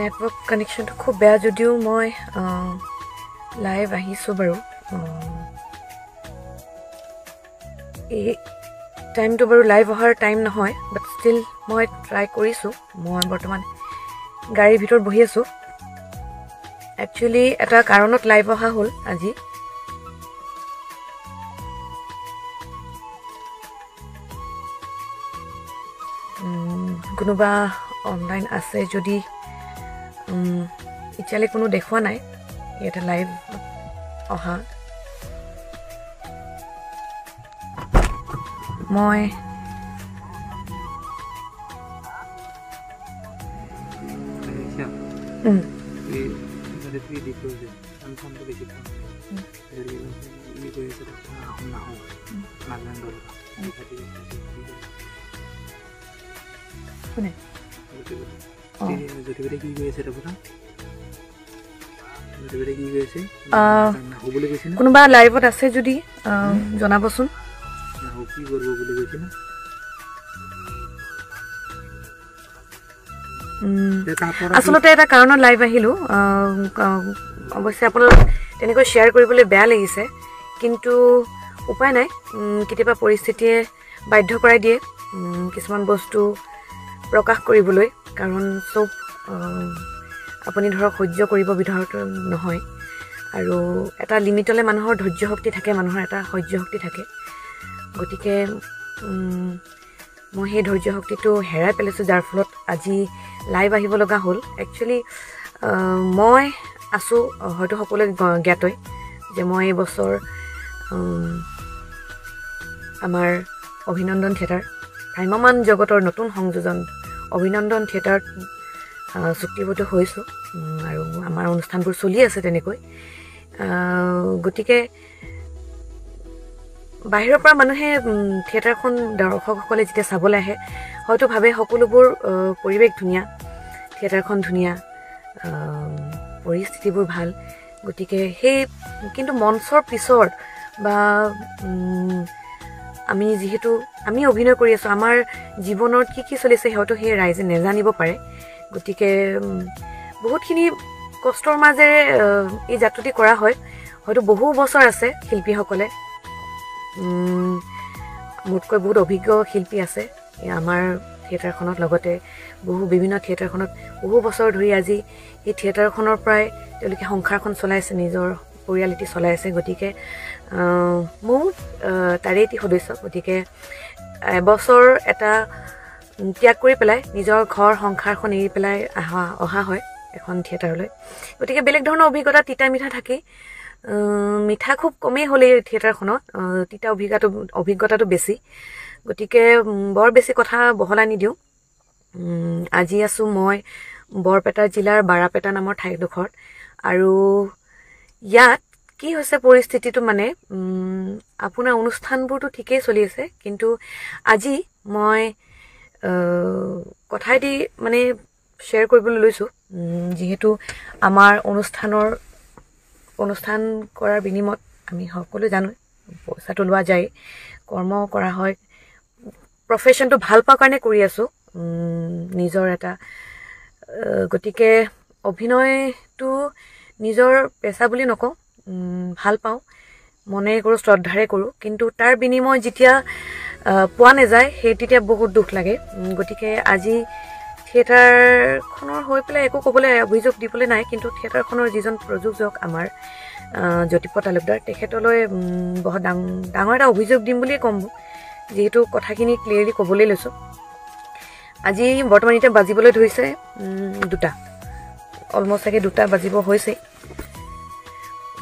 Network কানেকশ্যনটো খুব বেয়া যদিও মই লাইভ আহিছোঁ বাৰু এই টাইমটো বাৰু লাইভ অহাৰ টাইম নহয় বাট ষ্টিল মই ট্ৰাই কৰিছোঁ মই বৰ্তমান গাড়ীৰ ভিতৰত বহি আছোঁ একচুৱেলি এটা কাৰণত লাইভ অহা হ'ল আজি কোনোবা অনলাইন আছে যদি এতিয়ালৈ কোনো দেখুৱা নাই ইয়াতে লাইভ অহা মই কোনোবা লাইভত আছে যদি জনাবচোন আচলতে এটা কাৰণত লাইভ আহিলোঁ অৱশ্যে আপোনালোক তেনেকৈ শ্বেয়াৰ কৰিবলৈ বেয়া লাগিছে কিন্তু উপায় নাই কেতিয়াবা পৰিস্থিতিয়ে বাধ্য কৰাই দিয়ে কিছুমান বস্তু প্ৰকাশ কৰিবলৈ কাৰণ চব আপুনি ধৰক সহ্য কৰিব বিধৰত নহয় আৰু এটা লিমিটলৈ মানুহৰ ধৈৰ্য শক্তি থাকে মানুহৰ এটা সহ্য শক্তি থাকে গতিকে মই সেই ধৈৰ্য শক্তিটো হেৰাই পেলাইছোঁ যাৰ ফলত আজি লাইভ আহিব লগা হ'ল একচুৱেলি মই আছোঁ হয়তো সকলোৱে জ্ঞাতই যে মই এই বছৰ আমাৰ অভিনন্দন থিয়েটাৰ ভ্ৰাম্যমান জগতৰ নতুন সংযোজন অভিনন্দন থিয়েটাৰত চুক্তিবদ্ধ হৈছোঁ আৰু আমাৰ অনুষ্ঠানবোৰ চলি আছে তেনেকৈ গতিকে বাহিৰৰ পৰা মানুহে থিয়েটাৰখন দৰ্শকসকলে যেতিয়া চাবলৈ আহে হয়তো ভাবে সকলোবোৰ পৰিৱেশ ধুনীয়া থিয়েটাৰখন ধুনীয়া পৰিস্থিতিবোৰ ভাল গতিকে সেই কিন্তু মঞ্চৰ পিছৰ বা আমি যিহেতু আমি অভিনয় কৰি আছোঁ আমাৰ জীৱনত কি চলিছে হয়তো সেই ৰাইজে নেজানিব পাৰে গতিকে বহুতখিনি কষ্টৰ মাজেৰে এই যাত্ৰাটি কৰা হয় হয়তো বহু বছৰ আছে শিল্পীসকলে মোতকৈ বহুত অভিজ্ঞ শিল্পী আছে আমাৰ থিয়েটাৰখনত লগতে বিভিন্ন থিয়েটাৰখনত বহু বছৰ ধৰি আজি এই থিয়েটাৰখনৰ পৰাই তেওঁলোকে সংসাৰখন চলাইছে নিজৰ পৰিয়াল এটি চলাই আছে গতিকে মোৰ তাৰে এটি সদস্য গতিকে এবছৰ এটা ত্যাগ কৰি পেলাই নিজৰ ঘৰ সংসাৰখন এৰি পেলাই অহা হয় এখন থিয়েটাৰলৈ গতিকে বেলেগ ধৰণৰ অভিজ্ঞতা তিতা মিঠা থাকেই মিঠা খুব কমেই হ'লে এই থিয়েটাৰখনত তিতা অভিজ্ঞতাটো বেছি গতিকে বৰ বেছি কথা বহলাই নিদিওঁ আজি আছোঁ মই বৰপেটা জিলাৰ বাৰাপেটা নামৰ ঠাইডোখৰত আৰু ইয়াত কি হৈছে পৰিস্থিতিটো মানে আপোনাৰ অনুষ্ঠানবোৰতো ঠিকেই চলি আছে কিন্তু আজি মই কথাইদি মানে শ্বেয়াৰ কৰিবলৈ লৈছোঁ যিহেতু আমাৰ অনুষ্ঠান কৰাৰ বিনিময়ত আমি সকলোৱে জানো পইচাটো লোৱা যায় কৰ্ম কৰা হয় প্ৰফেশ্যনটো ভাল পোৱাৰ কাৰণে কৰি আছোঁ নিজৰ এটা গতিকে অভিনয়টো নিজৰ পেচা বুলি নকওঁ ভাল পাওঁ মনেৰে কৰোঁ শ্ৰদ্ধাৰে কৰোঁ কিন্তু তাৰ বিনিময় যেতিয়া পোৱা নাযায় সেই তেতিয়া বহুত দুখ লাগে গতিকে আজি থিয়েটাৰখনৰ হৈ পেলাই একো ক'বলৈ অভিযোগ দিবলৈ নাই কিন্তু থিয়েটাৰখনৰ যিজন প্ৰযোজক আমাৰ জ্যোতিপ্ৰসাদ তালুকদাৰ তেখেতলৈ বহুত ডাঙৰ এটা অভিযোগ দিম বুলিয়ে ক'ম যিহেতু কথাখিনি ক্লিয়াৰলি ক'বলৈ লৈছোঁ আজি বৰ্তমান এতিয়া বাজিবলৈ ধৰিছে 2টা অলমষ্ট চাগে 2টা বাজিব হৈছে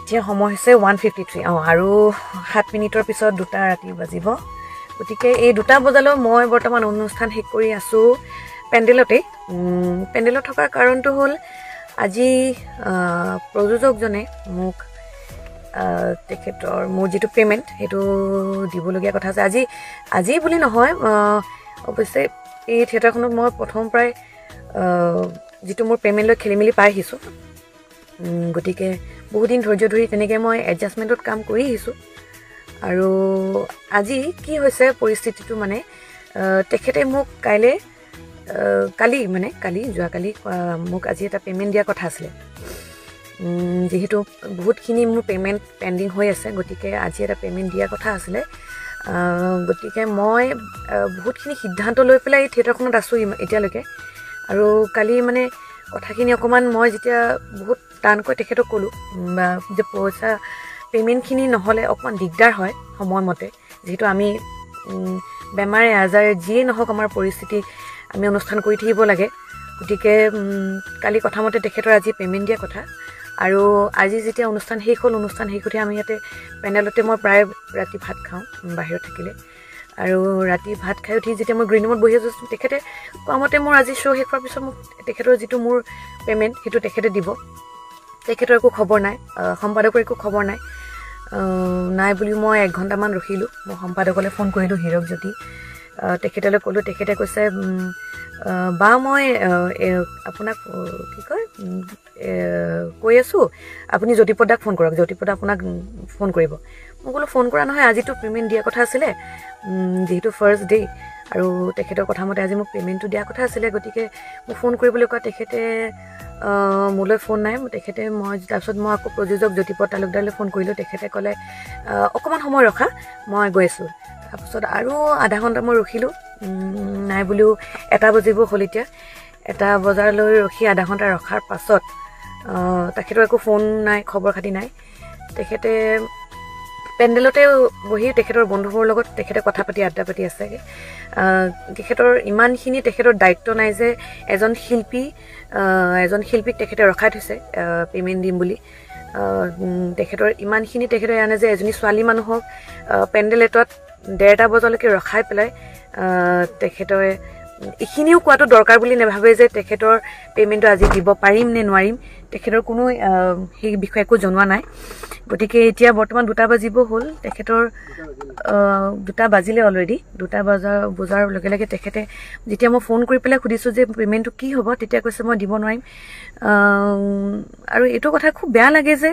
এতিয়া সময় হৈছে 1:53 আৰু 7 মিনিটৰ পিছত 2টা ৰাতি বাজিব গতিকে এই 2টা বজালৈ মই বৰ্তমান অনুষ্ঠান শেষ কৰি আছোঁ পেণ্ডেলত থকাৰ কাৰণটো হ'ল আজি প্ৰযোজকজনে মোক তেখেতৰ মোৰ যিটো পে'মেণ্ট সেইটো দিবলগীয়া কথা আছে আজি বুলি নহয় অৱশ্যে এই থিয়েটাৰখনত মই প্ৰথম প্ৰায় যিটো মোৰ পে'মেণ্ট লৈ খেলি মেলি পাই আহিছোঁ গতিকে বহুদিন ধৈৰ্য ধৰি তেনেকৈ মই এডজাষ্টমেণ্টত কাম কৰি আহিছোঁ আৰু আজি কি হৈছে পৰিস্থিতিটো মানে তেখেতে মোক কাইলৈ কালি যোৱাকালি মোক আজি এটা পে'মেণ্ট দিয়াৰ কথা আছিলে যিহেতু বহুতখিনি মোৰ পে'মেণ্ট পেণ্ডিং হৈ আছে গতিকে আজি এটা পে'মেণ্ট দিয়াৰ কথা আছিলে গতিকে মই বহুতখিনি সিদ্ধান্ত লৈ পেলাই এই থিয়েটাৰখনত আছোঁ এতিয়ালৈকে আৰু কালি মানে কথাখিনি অকণমান মই যেতিয়া বহুত টানকৈ তেখেতক ক'লোঁ বা যে পইচা পে'মেণ্টখিনি নহ'লে অকণমান দিগদাৰ হয় সময়মতে যিহেতু আমি বেমাৰে আজাৰে যিয়েই নহওক আমাৰ পৰিস্থিতি আমি অনুষ্ঠান কৰি থাকিব লাগে গতিকে কালি কথামতে তেখেতৰ আজি পে'মেণ্ট দিয়া কথা আৰু আজি যেতিয়া অনুষ্ঠান শেষ হ'ল অনুষ্ঠান শেষ উঠি আমি ইয়াতে পেনেলতে মই প্ৰায় ৰাতি ভাত খাওঁ বাহিৰত থাকিলে আৰু ৰাতি ভাত খাই উঠি যেতিয়া মই গ্ৰীণ ৰুমত বহি আছোঁ তেখেতে কোৱা মতে মোৰ আজি শ্ব' শেষ হোৱাৰ পিছত মোক তেখেতৰ যিটো মোৰ পে'মেণ্ট সেইটো তেখেতে দিব তেখেতৰ একো খবৰ নাই সম্পাদকৰ একো খবৰ নাই বুলি মই 1 ঘণ্টামান ৰখিলোঁ মই সম্পাদকলৈ ফোন কৰিলোঁ হীৰক জ্যোতি তেখেতলৈ ক'লোঁ তেখেতে কৈছে বা মই আপোনাক কি কয় কৈ আছোঁ আপুনি জ্যোতিপ্ৰদাক ফোন কৰক জ্যোতিপ্ৰদা আপোনাক ফোন কৰিব মই ক'লোঁ ফোন কৰা নহয় আজিতো পে'মেণ্ট দিয়াৰ কথা আছিলে যিহেতু ফাৰ্ষ্ট ডে আৰু তেখেতৰ কথামতে আজি মোক পে'মেণ্টটো দিয়াৰ কথা আছিলে গতিকে মোক ফোন কৰিবলৈ কোৱা তেখেতে মোলৈ ফোন নাই তেখেতে তাৰপিছত মই আকৌ প্ৰযোজক জ্যোতিপ্ৰদ তালুকদাৰলৈ ফোন কৰিলোঁ তেখেতে ক'লে অকণমান সময় ৰখা মই গৈ আছোঁ তাৰপিছত আৰু আধা ঘণ্টা মই ৰখিলোঁ নাই বুলিও 1 বাজিব হ'ল এতিয়া 1 বজালৈ ৰখি আধা ঘণ্টা ৰখাৰ পাছত তেখেতৰ একো ফোন নাই খবৰ খাতি নাই তেখেতে পেণ্ডেলতে বহি তেখেতৰ বন্ধুবোৰৰ লগত তেখেতে কথা পাতি আড্ডা পাতি আছে তেখেতৰ ইমানখিনি তেখেতৰ দায়িত্ব নাই যে এজন শিল্পীক তেখেতে ৰখাই থৈছে পে'মেণ্ট দিম বুলি তেখেতৰ ইমানখিনি তেখেতে জানে যে এজনী ছোৱালী মানুহক পেণ্ডেল এটাত 1:30 বজালৈকে ৰখাই পেলাই তেখেতৰে এইখিনিও কোৱাটো দৰকাৰ বুলি নাভাবে যে তেখেতৰ পে'মেণ্টটো আজি দিব পাৰিম নে নোৱাৰিম তেখেতৰ কোনো সেই বিষয়ে একো জনোৱা নাই গতিকে এতিয়া বৰ্তমান 2টা বাজিব হ'ল তেখেতৰ 2টা বাজিলে অলৰেডি 2টা বজাৰ লগে লগে তেখেতে যেতিয়া মই ফোন কৰি পেলাই সুধিছোঁ যে পে'মেণ্টটো কি হ'ব তেতিয়া কৈছে মই দিব নোৱাৰিম আৰু এইটো কথা খুব বেয়া লাগে যে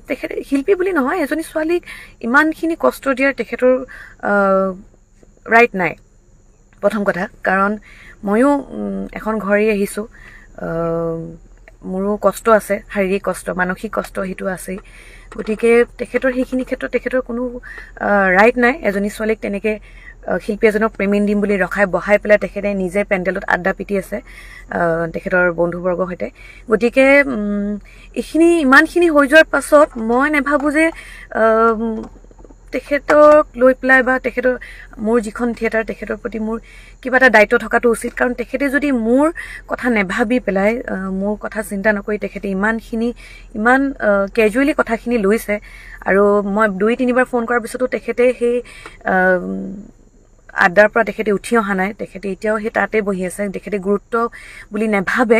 তেখেতে শিল্পী বুলি নহয় এজনী ছোৱালীক ইমানখিনি কষ্ট দিয়াৰ তেখেতৰ ৰাইট নাই প্ৰথম কথা কাৰণ ময়ো এখন ঘৰ এৰি আহিছোঁ মোৰো কষ্ট আছে শাৰীৰিক কষ্ট মানসিক কষ্ট সেইটো আছেই গতিকে তেখেতৰ সেইখিনি ক্ষেত্ৰত তেখেতৰ কোনো ৰাইট নাই এজনী ছোৱালীক তেনেকৈ শিল্পী এজনক পে'মেণ্ট দিম বুলি ৰখাই বহাই পেলাই তেখেতে নিজে পেণ্ডেলত আড্ডা পিটি আছে তেখেতৰ বন্ধুবৰ্গৰ সৈতে গতিকে এইখিনি ইমানখিনি হৈ যোৱাৰ পাছত মই নাভাবোঁ যে তেখেতক লৈ পেলাই বা তেখেতৰ মোৰ যিখন থিয়েটাৰ তেখেতৰ প্ৰতি মোৰ কিবা এটা দায়িত্ব থকাটো উচিত কাৰণ তেখেতে যদি মোৰ কথা নেভাবি পেলাই মোৰ কথা চিন্তা নকৰি তেখেতে ইমান কেজুৱেলি কথাখিনি লৈছে আৰু মই 2-3 বাৰ ফোন কৰাৰ পিছতো তেখেতে সেই আড্ডাৰ পৰা তেখেতে উঠি অহা নাই তেখেতে এতিয়াও সেই তাতে বহি আছে তেখেতে গুৰুত্ব বুলি নাভাবে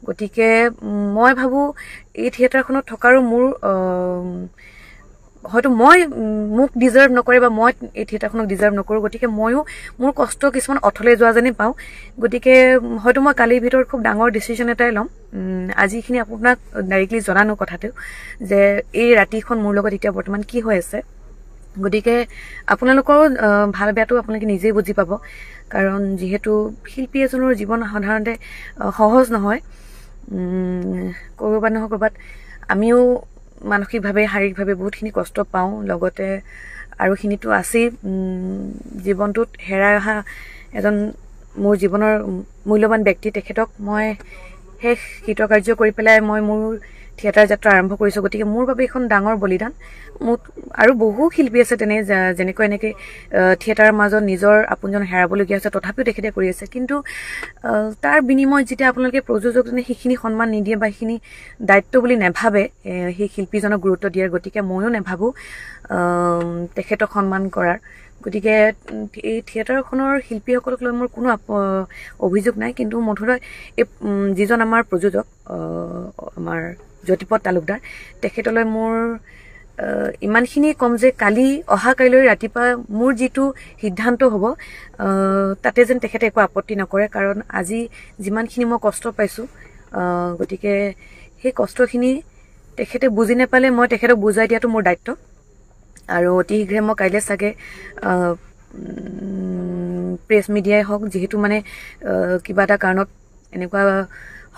গতিকে মই ভাবোঁ এই থিয়েটাৰখনত থকাৰো মোৰ হয়তো মোক ডিজাৰ্ভ নকৰে বা মই এই থিয়েটাৰখনক ডিজাৰ্ভ নকৰোঁ গতিকে ময়ো মোৰ কষ্ট কিছুমান অথলে যোৱা যেনেই পাওঁ গতিকে হয়তো মই কালিৰ ভিতৰত খুব ডাঙৰ ডিচিশ্যন এটাই ল'ম আজিখিনি আপোনাক ডাইৰেক্টলি জনানো কথাটো যে এই ৰাতিখন মোৰ লগত এতিয়া বৰ্তমান কি হৈ আছে গতিকে আপোনালোকৰো ভাল বেয়াটো আপোনালোকে নিজেই বুজি পাব কাৰণ যিহেতু শিল্পী এজনৰ জীৱন সাধাৰণতে সহজ নহয় ক'ৰবাত নহয় ক'ৰবাত আমিও মানসিকভাৱে শাৰীৰিকভাৱে বহুতখিনি কষ্ট পাওঁ লগতে আৰুখিনিতো আছেই জীৱনটোত হেৰাই অহা এজন মোৰ জীৱনৰ মূল্যৱান ব্যক্তি তেখেতক মই শেষ কৃতকাৰ্য কৰি পেলাই মই মোৰ থিয়েটাৰ যাত্ৰা আৰম্ভ কৰিছোঁ গতিকে মোৰ বাবে এখন ডাঙৰ বলিদান মোক আৰু বহু শিল্পী আছে যেনেকৈ এনেকৈ থিয়েটাৰৰ মাজত নিজৰ আপোনজন হেৰাবলগীয়া হৈছে তথাপিও তেখেতে কৰি আছে কিন্তু তাৰ বিনিময়ত যেতিয়া আপোনালোকে প্ৰযোজকজনে সেইখিনি সন্মান নিদিয়ে বা সেইখিনি দায়িত্ব বুলি নাভাবে সেই শিল্পীজনক গুৰুত্ব দিয়াৰ গতিকে ময়ো নাভাবোঁ তেখেতক সন্মান কৰাৰ গতিকে এই থিয়েটাৰখনৰ শিল্পীসকলক লৈ মোৰ কোনো অভিযোগ নাই কিন্তু মুঠতে এই যিজন আমাৰ প্ৰযোজক আমাৰ জ্যোতিপ্ৰদ তালুকদাৰ তেখেতলৈ মোৰ ইমানখিনি কম যে অহাকাইলৈ ৰাতিপুৱা মোৰ যিটো সিদ্ধান্ত হ'ব তাতে যেন তেখেতে একো আপত্তি নকৰে কাৰণ আজি যিমানখিনি মই কষ্ট পাইছোঁ গতিকে সেই কষ্টখিনি তেখেতে বুজি নাপালে মই তেখেতক বুজাই দিয়াটো মোৰ দায়িত্ব আৰু অতি শীঘ্ৰে মই কাইলৈ চাগে প্ৰেছ মিডিয়াই হওক, যিহেতু মানে কিবা এটা কাৰণত এনেকুৱা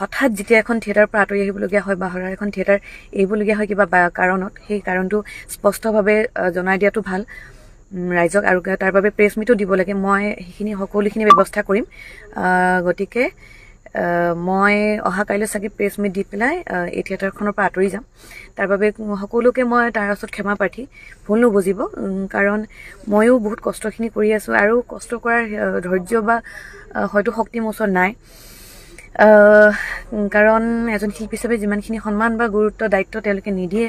হঠাৎ যেতিয়া এখন থিয়েটাৰৰ পৰা আঁতৰি আহিবলগীয়া হয় বা হঠাৎ এখন থিয়েটাৰ এৰিবলগীয়া হয় কিবা কাৰণত, সেই কাৰণটো স্পষ্টভাৱে জনাই দিয়াটো ভাল ৰাইজক, আৰু তাৰ বাবে প্ৰেছ মিটো দিব লাগে। মই সেইখিনি সকলোখিনি ব্যৱস্থা কৰিম। গতিকে মই অহা কাইলৈ চাগে প্ৰেছ মিট দি পেলাই এই থিয়েটাৰখনৰ পৰা আঁতৰি যাম। তাৰ বাবে সকলোকে মই তাৰ ওচৰত ক্ষমা প্ৰাৰ্থী, ভুল নুবুজিব, কাৰণ ময়ো বহুত কষ্টখিনি কৰি আছোঁ আৰু কষ্ট কৰাৰ ধৈৰ্য বা হয়তো শক্তি মোৰ ওচৰত নাই। কাৰণ এজন শিল্পী হিচাপে যিমানখিনি সন্মান বা গুৰুত্ব দায়িত্ব তেওঁলোকে নিদিয়ে,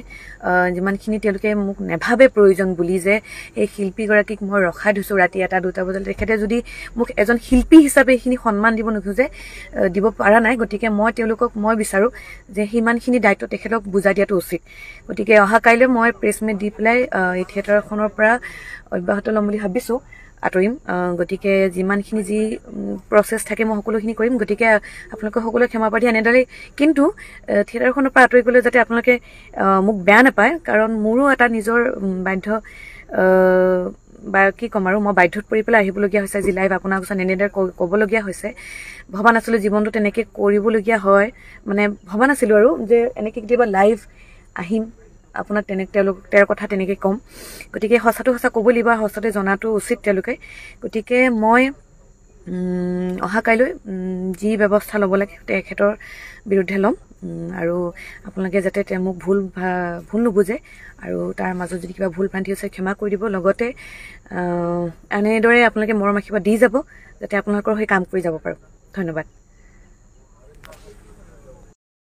যিমানখিনি তেওঁলোকে মোক নেভাবে প্ৰয়োজন বুলি যে এই শিল্পীগৰাকীক মই ৰখাই থৈছোঁ ৰাতি 1-2 বজালৈ, তেখেতে যদি মোক এজন শিল্পী হিচাপে এইখিনি সন্মান দিব নোখোজে, দিব পৰা নাই। গতিকে মই বিচাৰোঁ যে সিমানখিনি দায়িত্ব তেখেতক বুজাই দিয়াটো উচিত। গতিকে অহা কাইলৈ মই প্ৰেছ মিট দি পেলাই এই থিয়েটাৰখনৰ পৰা অব্যাহত ল'ম বুলি ভাবিছোঁ, আঁতৰিম। গতিকে যিমানখিনি যি প্ৰচেছ থাকে মই সকলোখিনি কৰিম। গতিকে আপোনালোকে সকলোৱে ক্ষমা প্ৰাৰ্থী এনেদৰেই, কিন্তু থিয়েটাৰখনৰ পৰা আঁতৰি গ'লে যাতে আপোনালোকে মোক বেয়া নাপায়, কাৰণ মোৰো এটা নিজৰ বাধ্য বা কি ক'ম আৰু, মই বাধ্যত পৰি পেলাই আহিবলগীয়া হৈছে আজি লাইভ আপোনাৰ ওচৰত এনেদৰে ক'বলগীয়া হৈছে। ভবা নাছিলোঁ জীৱনটো তেনেকৈ কৰিবলগীয়া হয়, মানে ভবা নাছিলোঁ আৰু যে এনেকৈ কেতিয়াবা লাইভ আহিম, আপোনাক তেওঁৰ কথা তেনেকৈ ক'ম। গতিকে সঁচাটো সঁচা ক'ব লাগিব, সঁচাতে জনাটো উচিত তেওঁলোকে। গতিকে মই অহা কাইলৈ যি ব্যৱস্থা ল'ব লাগে তেখেতৰ বিৰুদ্ধে ল'ম, আৰু আপোনালোকে যাতে মোক ভুল নুবুজে, আৰু তাৰ মাজত যদি কিবা ভুল ভ্ৰান্তি হৈছে ক্ষমা কৰি দিব। লগতে এনেদৰে আপোনালোকে মৰম আশীৰ্বাদ দি যাব যাতে আপোনালোকৰ হৈ কাম কৰি যাব পাৰোঁ। ধন্যবাদ।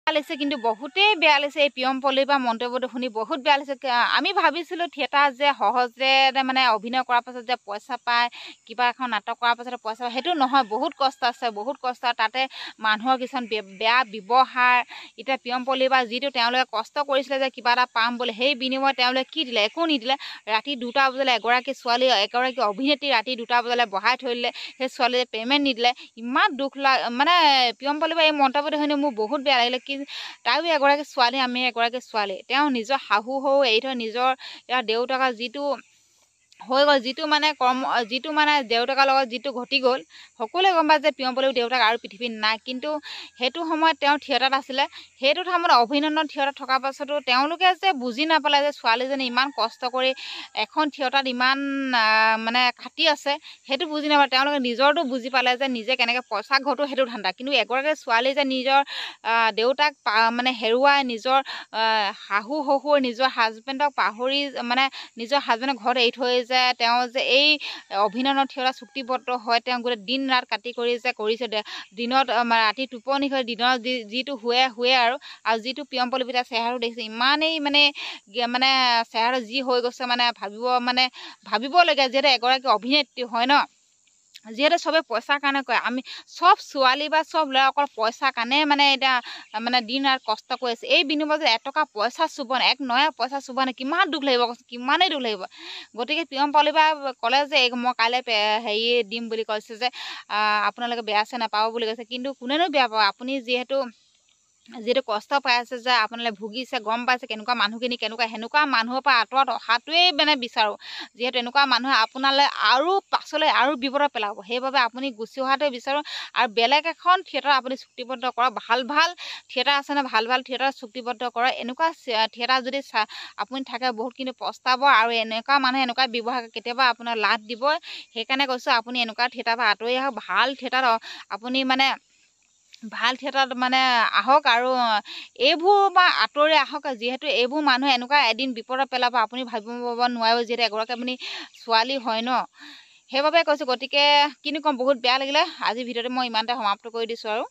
লাগিছে, কিন্তু বহুতেই বেয়া লাগিছে। এই প্ৰিয়ম পল্লীৰ পৰা মন্তব্যটো শুনি বহুত বেয়া লাগিছে। আমি ভাবিছিলোঁ থিয়েটাৰ যে সহজে মানে অভিনয় কৰাৰ পাছত যে পইচা পায়, কিবা এখন নাটক কৰাৰ পাছতে পইচা পায়, সেইটো নহয়। বহুত কষ্ট আছে, বহুত কষ্ট। তাতে মানুহৰ কিছুমান বেয়া ব্যৱহাৰ। এতিয়া প্ৰিয়ম পল্লীৰ পৰা যিটো তেওঁলোকে কষ্ট কৰিছিলে যে কিবা এটা পাম বুলি, সেই বিনিময়ত তেওঁলোকে কি দিলে? একো নিদিলে। ৰাতি 2টা বজালৈ এগৰাকী অভিনেত্ৰী ৰাতি 2টা বজালৈ বহাই থৈ দিলে, সেই ছোৱালীয়ে পে'মেণ্ট নিদিলে। ইমান দুখ মানে প্ৰিয়ম পল্লীৰ পৰা এই মন্তব্যটো শুনি মোৰ বহুত বেয়া লাগিলে। তাইও এগৰাকী ছোৱালী, আমি এগৰাকী ছোৱালী। তেওঁ নিজৰ শাহু এৰি থৈ নিজৰ দেউতাকৰ যিটো হৈ গ'ল, যিটো মানে দেউতাকৰ লগত যিটো ঘটি গ'ল, সকলোৱে গম পায় যে প্ৰিয়ম পল্লীৰ দেউতাক আৰু পৃথিৱীত নাই। কিন্তু সেইটো সময়ত তেওঁ থিয়েটাৰত আছিলে। সেইটো সময়ত অভিনন্দন থিয়েটাৰত থকাৰ পাছতো তেওঁলোকে যে বুজি নাপালে যে ছোৱালীজনী ইমান কষ্ট কৰি এখন থিয়েটাৰত ইমান মানে খাটি আছে, সেইটো বুজি নাপালে। তেওঁলোকে নিজৰটো বুজি পালে যে নিজে কেনেকৈ পইচা ঘটো, সেইটো ধান্দা। কিন্তু এগৰাকী ছোৱালী যে নিজৰ দেউতাক মানে হেৰুৱাই, নিজৰ শাহু শহুৰ, নিজৰ হাজবেণ্ডক পাহৰি, মানে নিজৰ হাজবেণ্ডক ঘৰত এৰি থৈ যে তেওঁ যে এই অভিনন্দন থিয়েটাৰ চুক্তিবদ্ধ হয়, তেওঁ গোটেই দিন ৰাত কাটি কৰি যে কৰিছে, দিনত ৰাতি টোপনি হৈ দিনত যিটো শুৱে আৰু যিটো প্ৰিয়ম পল্লীৰ ভিতৰত চেহেৰাটো দেখিছে, ইমানেই মানে চেহেৰাটো যি হৈ গৈছে, মানে ভাবিবলগীয়া। যিহেতু এগৰাকী অভিনেত্ৰী হয় ন, যিহেতু চবে পইচাৰ কাৰণে কয়। আমি চব ছোৱালী বা চব ল'ৰা অকল পইচাৰ কাৰণে মানে এতিয়া দিন ৰাত কষ্ট কৰি আছে। এই বিনিময়ত যে এটকা পইচা চুব নাই, এক নয়া পইচা চুব নাই, কিমান দুখ লাগিব, কিমানেই দুখ লাগিব। গতিকে প্ৰিয়ম পল্লীৰ পৰা ক'লে যে মই কাইলৈ হেৰি দিম বুলি কৈছে, যে আপোনালোকে বেয়া চেয়া নাপাব বুলি কৈছে। কিন্তু কোনেনো বেয়া পাব? আপুনি যিহেতু কষ্ট পাই আছে, যে আপোনালোকে ভুগিছে, গম পাইছে কেনেকুৱা মানুহখিনি কেনেকুৱা, সেনেকুৱা মানুহৰ পৰা আঁতৰত অহাটোৱেই মানে বিচাৰোঁ। যিহেতু এনেকুৱা মানুহে আপোনালৈ আৰু পাছলৈ আৰু বিপদত পেলাব, সেইবাবে আপুনি গুচি অহাটোৱে বিচাৰোঁ। আৰু বেলেগ এখন থিয়েটাৰ আপুনি চুক্তিবদ্ধ কৰক। ভাল থিয়েটাৰ আছে ন, ভাল থিয়েটাৰ চুক্তিবদ্ধ কৰক। এনেকুৱা থিয়েটাৰ যদি আপুনি থাকে, বহুত কিন্তু পস্তাব। আৰু এনেকুৱা মানুহে এনেকুৱা ব্যৱহাৰ কেতিয়াবা আপোনাৰ লাভ দিব। সেইকাৰণে কৈছোঁ আপুনি এনেকুৱা থিয়েটাৰৰ পৰা আঁতৰি আহক। ভাল থিয়েটাৰ আপুনি ভাল থিয়েটাৰত আহক, আৰু এইবোৰ আঁতৰি আহক। যিহেতু এইবোৰ মানুহে এনেকুৱা এদিন বিপদত পেলাব, আপুনি ভাবিব নোৱাৰিব। যিহেতু এগৰাকী আপুনি ছোৱালী হয় ন, সেইবাবে কৈছোঁ। গতিকে কিনো ক'ম, বহুত বেয়া লাগিলে। আজি ভিডিঅ'টো মই ইমানতে সমাপ্ত কৰি দিছোঁ আৰু।